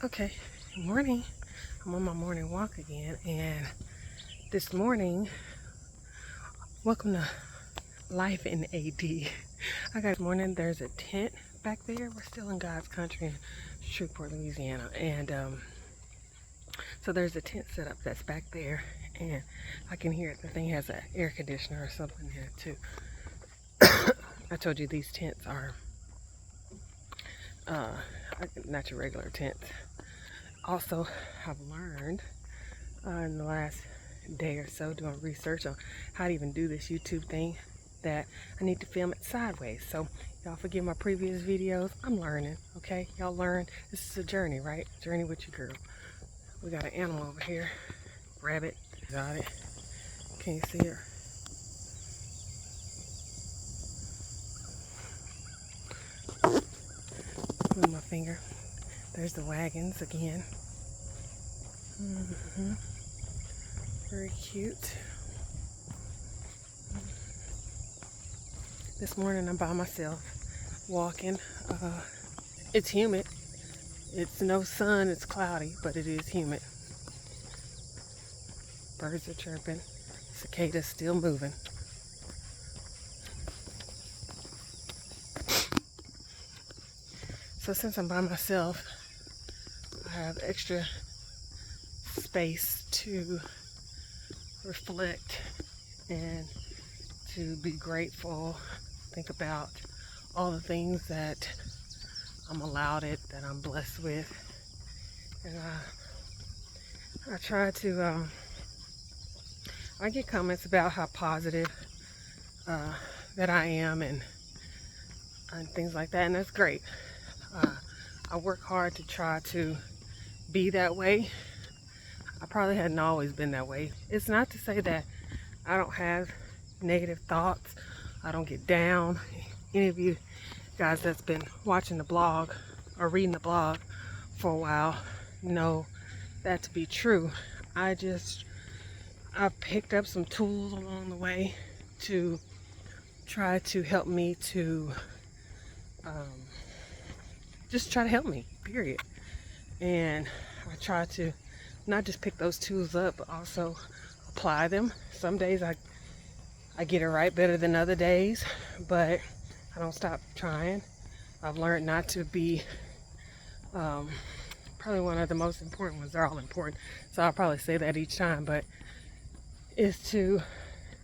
Okay, good morning. I'm on my morning walk again, and this morning, welcome to Life in AD. Morning, there's a tent back there. We're still in God's country in Shreveport, Louisiana, and so there's a tent set up that's back there, and I can hear it. The thing has an air conditioner or something in it too. I told you these tents are not your regular tents. Also, I've learned in the last day or so doing research on how to even do this YouTube thing that I need to film it sideways. So y'all forgive my previous videos. I'm learning, okay? Y'all learn. This is a journey, right? Journey with your girl. We got an animal over here. Rabbit. Got it. Can you see her? With my finger. There's the wagons again. Very cute. This morning I'm by myself walking. It's humid. It's no sun, it's cloudy, but it is humid. Birds are chirping. Cicadas still moving. So since I'm by myself, I have extra space to reflect and to be grateful, think about all the things that I'm allowed it, that I'm blessed with. And I try to, I get comments about how positive that I am and things like that, and that's great. I work hard to try to be that way. I probably hadn't always been that way. It's not to say that I don't have negative thoughts. I don't get down. Any of you guys that's been watching the blog or reading the blog for a while know that to be true. I've picked up some tools along the way to try to help me to just try to help me, period. And I try to not just pick those tools up, but also apply them. Some days I get it right better than other days, but I don't stop trying. I've learned not to be, probably one of the most important ones. They're all important, so I'll probably say that each time, but is to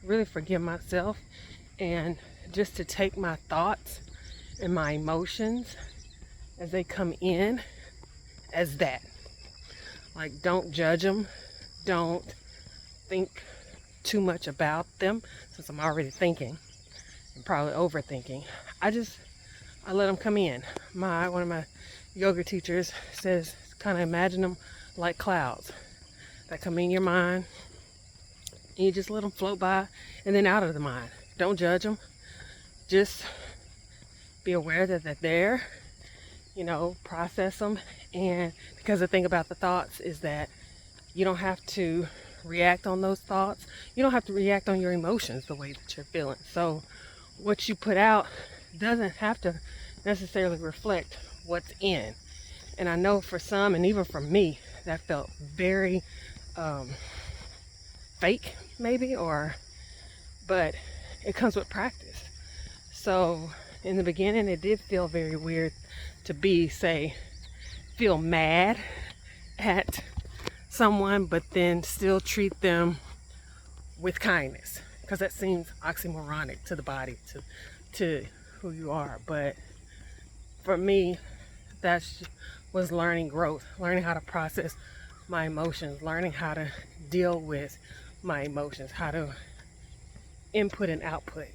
really forgive myself and just to take my thoughts and my emotions as they come in as that. Like, don't judge them. Don't think too much about them, since I'm already thinking and probably overthinking. I let them come in. One of my yoga teachers says, kind of imagine them like clouds that come in your mind, and you just let them float by and then out of the mind. Don't judge them. Just be aware that they're there. Process them. And because the thing about the thoughts is that you don't have to react on those thoughts. You don't have to react on your emotions the way that you're feeling. So what you put out doesn't have to necessarily reflect what's in. And I know for some, and even for me, that felt very fake maybe, but it comes with practice. So in the beginning, it did feel very weird to feel mad at someone, but then still treat them with kindness, because that seems oxymoronic to the body, to who you are. But for me, that was learning growth, learning how to process my emotions, learning how to deal with my emotions, how to input and output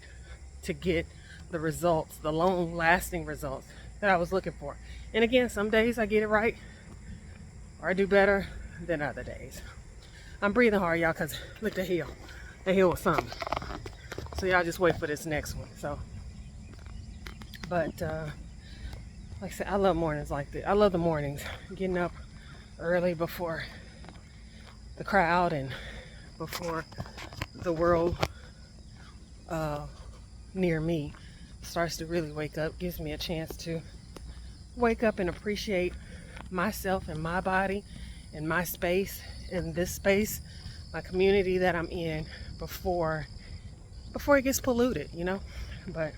to get the results, the long lasting results that I was looking for. And again, some days I get it right or I do better than other days. I'm breathing hard, y'all, because look, the hill was something. So y'all just wait for this next one. But like I said, I love mornings like this. I love the mornings, getting up early before the crowd and before the world near me starts to really wake up. Gives me a chance to wake up and appreciate myself and my body and my space, in this space, my community that I'm in, before it gets polluted, you know. But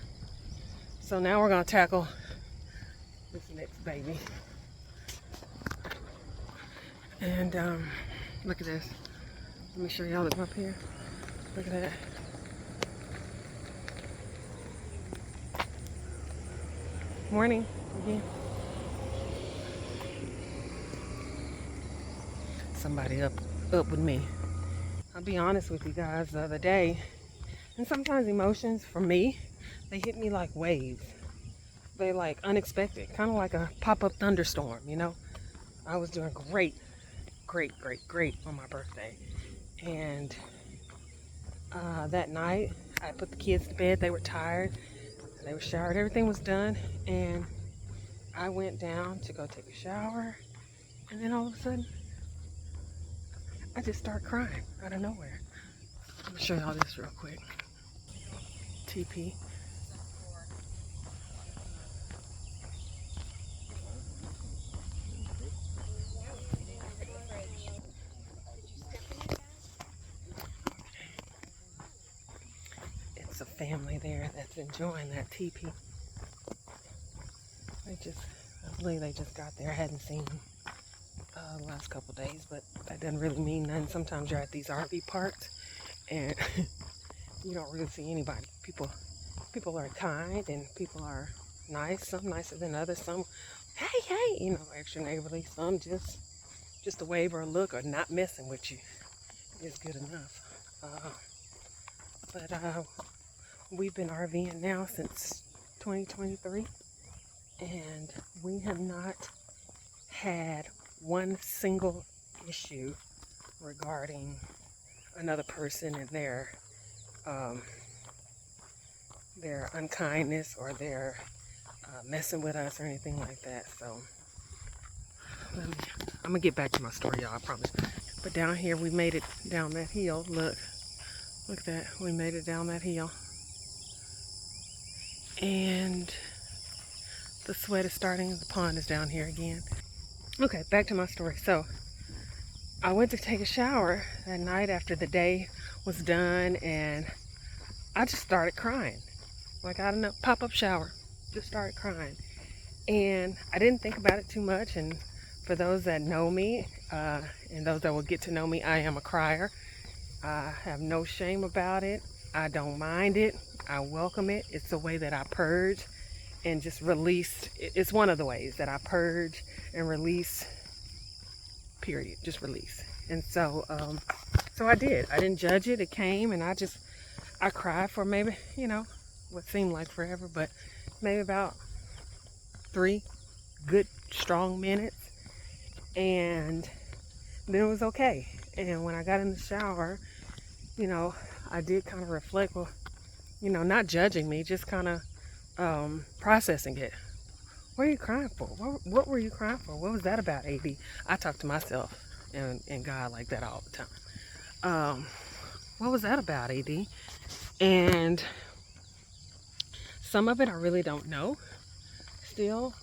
so now we're gonna tackle this next baby. And look at this. Let me show y'all this up here. Look at that. Morning again. Somebody up with me. I'll be honest with you guys, the other day, and sometimes emotions for me, they hit me like waves. They like unexpected, kind of like a pop-up thunderstorm, you know. I was doing great on my birthday, and that night I put the kids to bed. They were tired, they were showered, everything was done, and I went down to go take a shower, and then all of a sudden I just started crying out of nowhere. Let me show y'all this real quick. TP. It's a family there that's enjoying that TP. I believe they just got there. I hadn't seen them the last couple days, but that doesn't really mean nothing. Sometimes you're at these RV parks and you don't really see anybody. People are kind and people are nice. Some nicer than others. Some, hey, you know, extra neighborly. Some just a wave or a look or not messing with you is good enough. But we've been RVing now since 2023, and we have not had one single issue regarding another person and their unkindness or their messing with us or anything like that. So I'm gonna get back to my story, y'all, I promise. But down here, we made it down that hill. Look at that. We made it down that hill, and the sweat is starting. The pond is down here again. Okay, back to my story. So I went to take a shower that night after the day was done, and I just started crying. Like, I don't know, pop-up shower, just started crying. And I didn't think about it too much, and for those that know me, and those that will get to know me, I am a crier. I have no shame about it. I don't mind it. I welcome it. It's the way that I purge and just release. It's one of the ways that I purge and release, period. Just release. And so I did. I didn't judge it. It came, and I cried for maybe, you know, what seemed like forever, but maybe about 3 good, strong minutes. And then it was okay. And when I got in the shower, you know, I did kind of reflect, well, you know, not judging me, just kind of processing it. What are you crying for? What were you crying for? What was that about, AD? I talk to myself and God like that all the time. What was that about, AD? And some of it I really don't know still.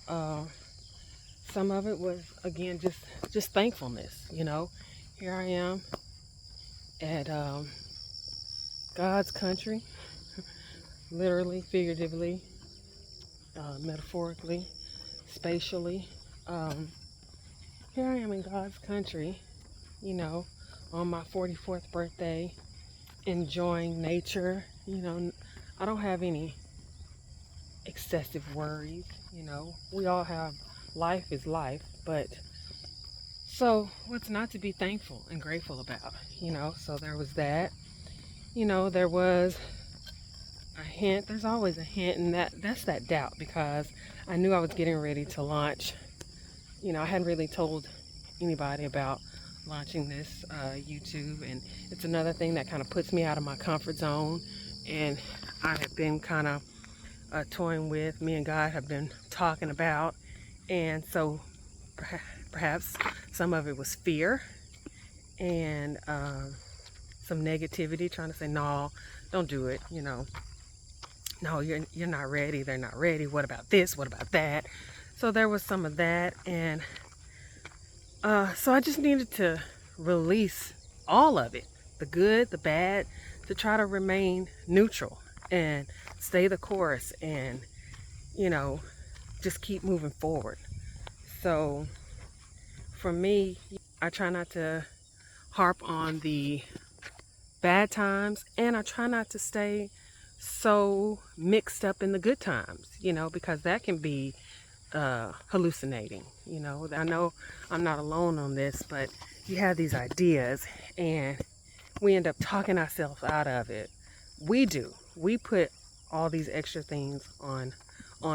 Some of it was, again, just thankfulness, you know. Here I am at God's country, literally, figuratively, metaphorically, spatially. Here I am in God's country, you know, on my 44th birthday, enjoying nature. You know, I don't have any excessive worries, you know. We all have, life is life, but so what's not to be thankful and grateful about, you know? So there was that, you know, there was a hint. There's always a hint, and that's that doubt, because I knew I was getting ready to launch. You know, I hadn't really told anybody about launching this YouTube, and it's another thing that kind of puts me out of my comfort zone, and I have been kind of toying with, me and God have been talking about, and so perhaps some of it was fear and some negativity, trying to say, no, don't do it, you know. No, you're not ready. They're not ready. What about this? What about that? So there was some of that, and So I just needed to release all of it, the good, the bad, to try to remain neutral and stay the course and, you know, just keep moving forward. So for me, I try not to harp on the bad times, and I try not to stay so mixed up in the good times, because that can be hallucinating. I know I'm not alone on this, but you have these ideas and we end up talking ourselves out of it. We put all these extra things on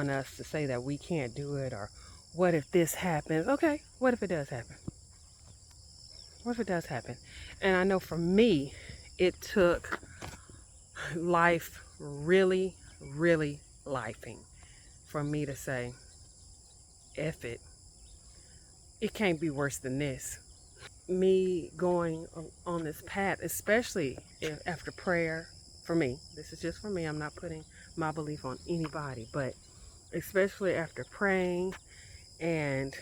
us to say that we can't do it, or what if this happens. Okay, what if it does happen? What if it does happen? And I know for me, it took life really, really lifing for me to say, F it. It can't be worse than this. Me going on this path, especially after prayer, for me, this is just for me, I'm not putting my belief on anybody, but especially after praying and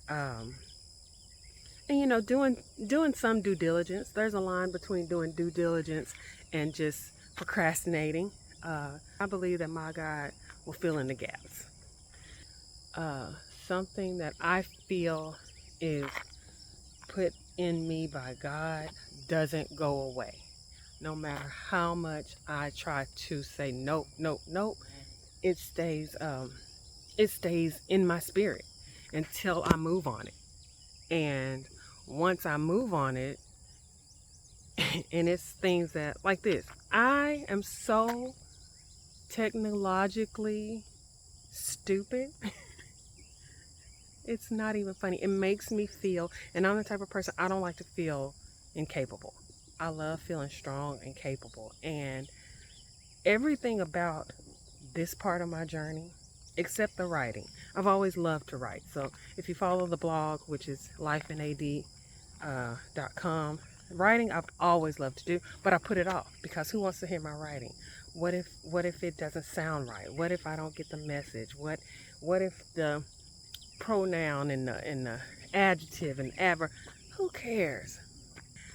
um, doing some due diligence. There's a line between doing due diligence and just procrastinating. I believe that my God will fill in the gaps. Uh, Something that I feel is put in me by God doesn't go away. No matter how much I try to say nope, nope, nope, it stays in my spirit until I move on it. And once I move on it, and it's things that like this, I am so technologically stupid. It's not even funny. It makes me feel, and I'm the type of person, I don't like to feel incapable. I love feeling strong and capable. And everything about this part of my journey, except the writing, I've always loved to write. So if you follow the blog, which is lifeandad.com, writing I've always loved to do, but I put it off because who wants to hear my writing? What if it doesn't sound right? What if I don't get the message? What if the pronoun and the adjective and adverb, who cares?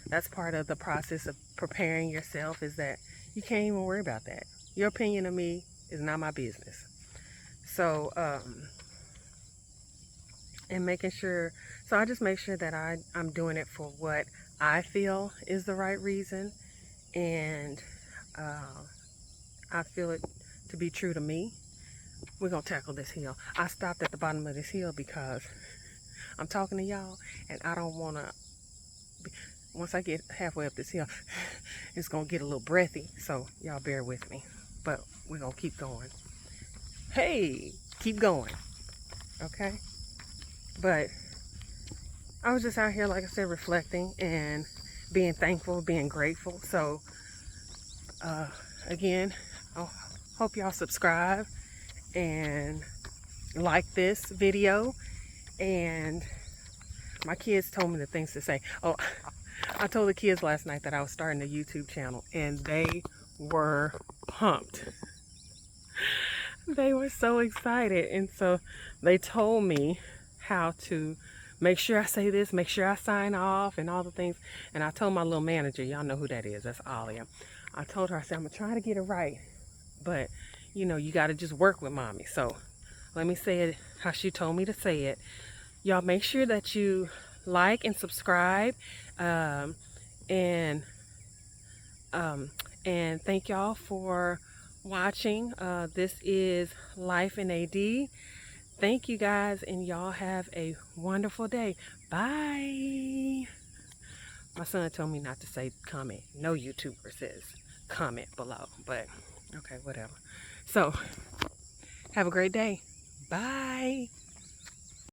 That's part of the process of preparing yourself, is that you can't even worry about that. Your opinion of me is not my business. So and making sure, so I just make sure that I'm doing it for what I feel is the right reason, and I feel it to be true to me. We're gonna tackle this hill. I stopped at the bottom of this hill because I'm talking to y'all and I don't want to, once I get halfway up this hill, it's going to get a little breathy. So y'all bear with me, but we're going to keep going. Hey, keep going. Okay. But I was just out here, like I said, reflecting and being thankful, being grateful. So again, I hope y'all subscribe and like this video. And my kids told me the things to say. Oh, I told the kids last night that I was starting a YouTube channel, and they were pumped. They were so excited. And so they told me how to make sure I say this, make sure I sign off and all the things. And I told my little manager, y'all know who that is, that's Alia. I told her, I said, I'm going to try to get it right, but you got to just work with mommy. So let me say it how she told me to say it. Y'all make sure that you like and subscribe, and thank y'all for watching. This is Life in AD. Thank you guys, and y'all have a wonderful day. Bye. My son told me not to say comment. No YouTuber says comment below, but okay, whatever. So have a great day. Bye.